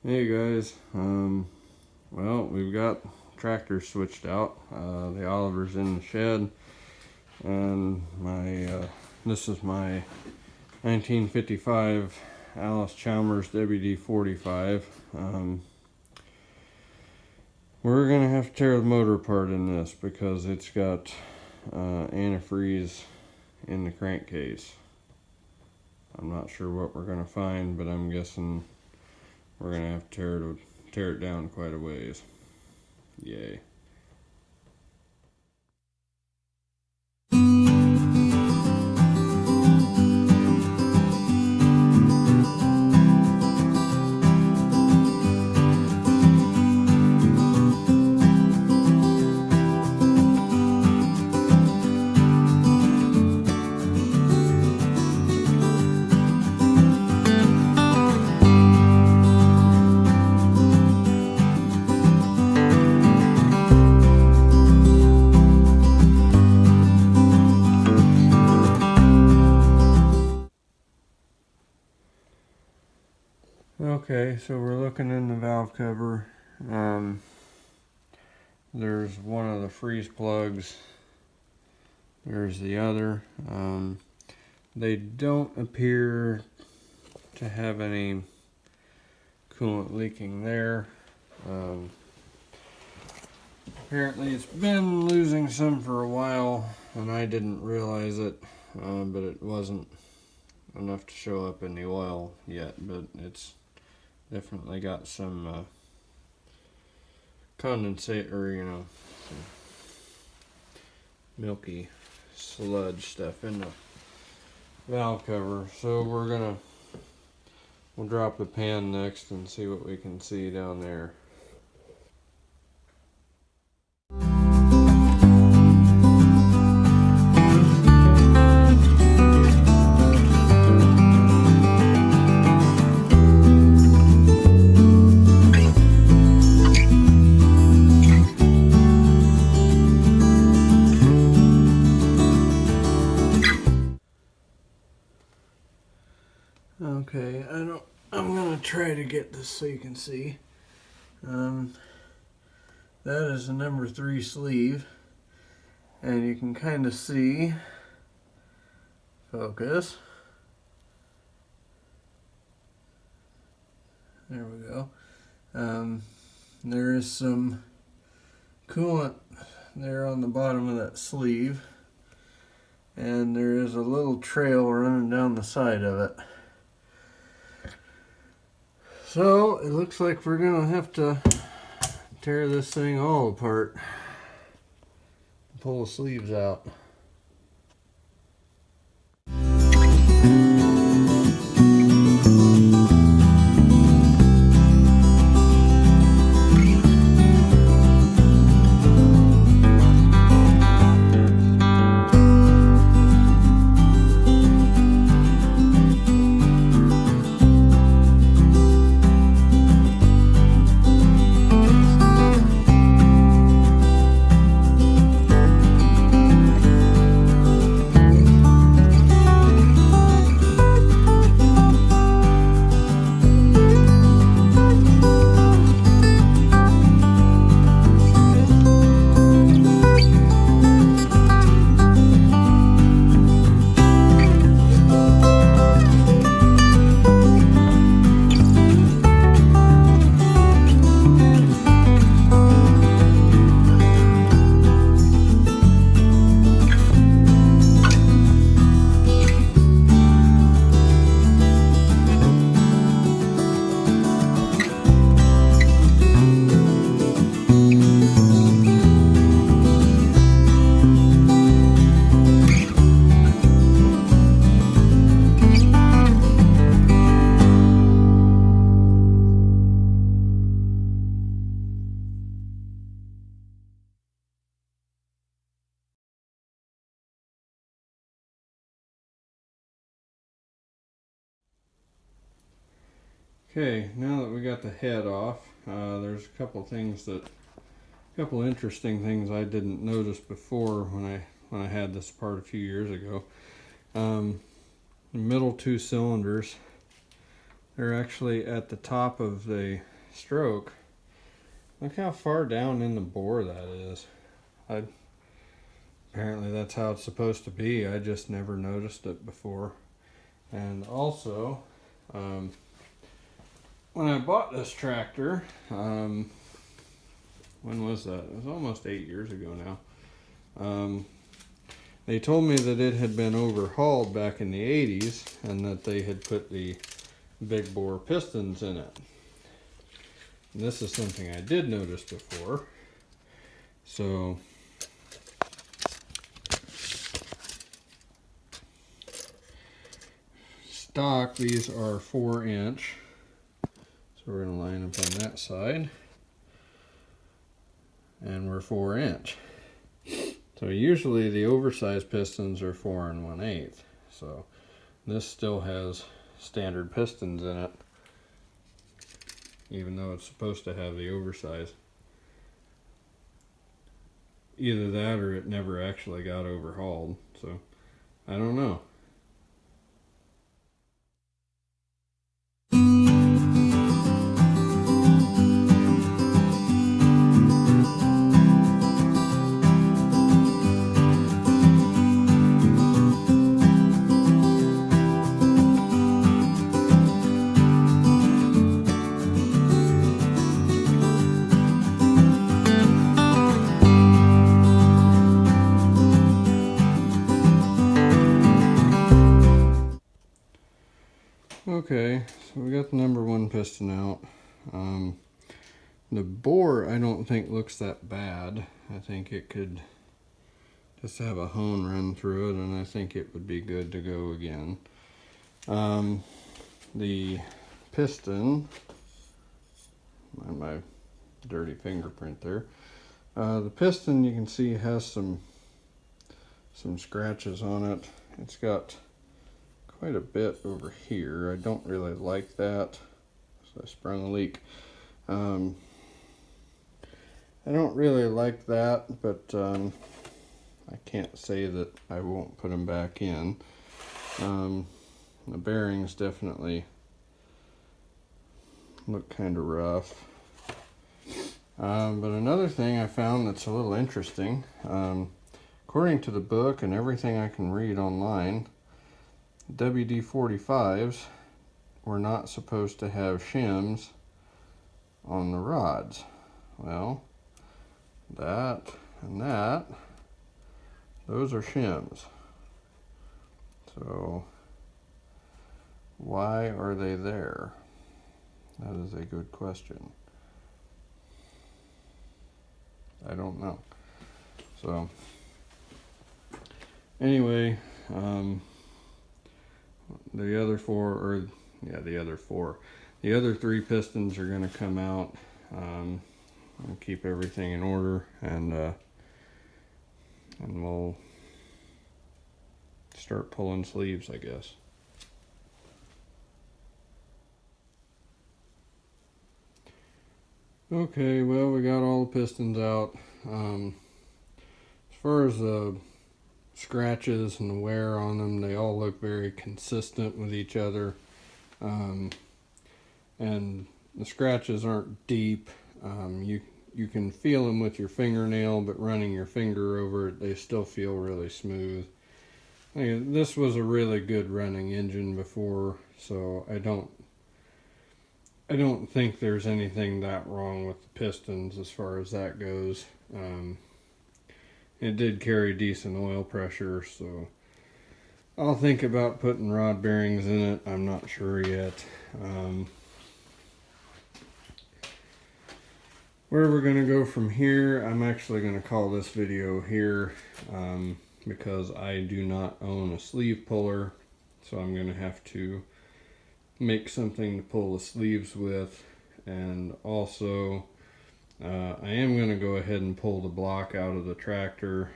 Hey guys, well, we've got tractor switched out. The Oliver's in the shed, and this is my 1955 Allis Chalmers WD45. We're gonna have to tear the motor apart in this because it's got antifreeze in the crankcase. I'm not sure what we're gonna find, but I'm guessing we're gonna have to tear it down quite a ways. Yay. Okay, so we're looking in the valve cover. There's one of the freeze plugs. There's the other. They don't appear to have any coolant leaking there. Apparently it's been losing some for a while, and I didn't realize it, but it wasn't enough to show up in the oil yet, but it's definitely got some condensate, or some milky sludge stuff in the valve cover. So we'll drop the pan next and see what we can see down there. Okay, I'm gonna try to get this so you can see. That is the number 3 sleeve, and you can kind of see, focus, there we go. There is some coolant there on the bottom of that sleeve, and there is a little trail running down the side of it. So it looks like we're gonna have to tear this thing all apart, pull the sleeves out. Okay, now that we got the head off, there's a couple interesting things I didn't notice before when I had this part a few years ago. The middle 2 cylinders, they're actually at the top of the stroke. Look how far down in the bore that is. Apparently that's how it's supposed to be. I just never noticed it before. And also, when I bought this tractor, when was that? It was almost 8 years ago now. They told me that it had been overhauled back in the 80s and that they had put the big bore pistons in it. And this is something I did notice before. So stock, these are 4-inch. So we're going to line up on that side. And we're 4-inch. So usually the oversized pistons are 4 1/8. So this still has standard pistons in it, even though it's supposed to have the oversize. Either that or it never actually got overhauled. So I don't know. Okay, so we got the number 1 piston out. The bore I don't think looks that bad. I think it could just have a hone run through it, and I think it would be good to go again. The piston, my dirty fingerprint there. The piston, you can see, has some scratches on it. It's got quite a bit over here. I don't really like that, so I sprung a leak. I don't really like that, but I can't say that I won't put them back in. The bearings definitely look kind of rough. But another thing I found that's a little interesting, according to the book and everything I can read online, WD45s were not supposed to have shims on the rods. Well, that and that, those are shims. So why are they there? That is a good question. I don't know. So anyway, the other 3 pistons are going to come out. I'll keep everything in order, and we'll start pulling sleeves, I guess. Okay, well, we got all the pistons out. As far as the scratches and the wear on them, they all look very consistent with each other. And the scratches aren't deep. You can feel them with your fingernail, but running your finger over it, they still feel really smooth. This was a really good running engine before, so I don't think there's anything that wrong with the pistons as far as that goes. It did carry decent oil pressure, so I'll think about putting rod bearings in it. I'm not sure yet. Where we're going to go from here, I'm actually going to call this video here, because I do not own a sleeve puller, so I'm going to have to make something to pull the sleeves with. And also I am going to go ahead and pull the block out of the tractor,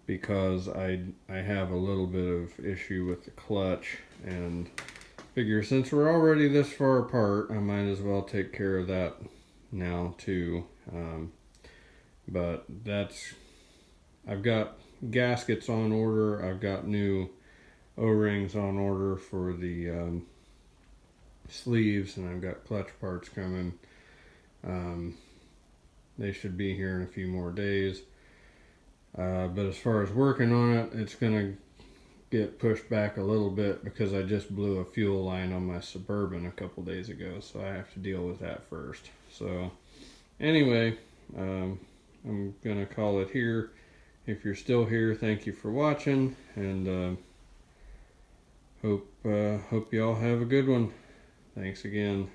because I have a little bit of issue with the clutch, and figure since we're already this far apart, I might as well take care of that now too. But I've got gaskets on order. I've got new O-rings on order for the sleeves, and I've got clutch parts coming. They should be here in a few more days. But as far as working on it, it's gonna get pushed back a little bit because I just blew a fuel line on my Suburban a couple days ago, so I have to deal with that first. So anyway, I'm gonna call it here. If you're still here, thank you for watching, and hope y'all have a good one. Thanks again.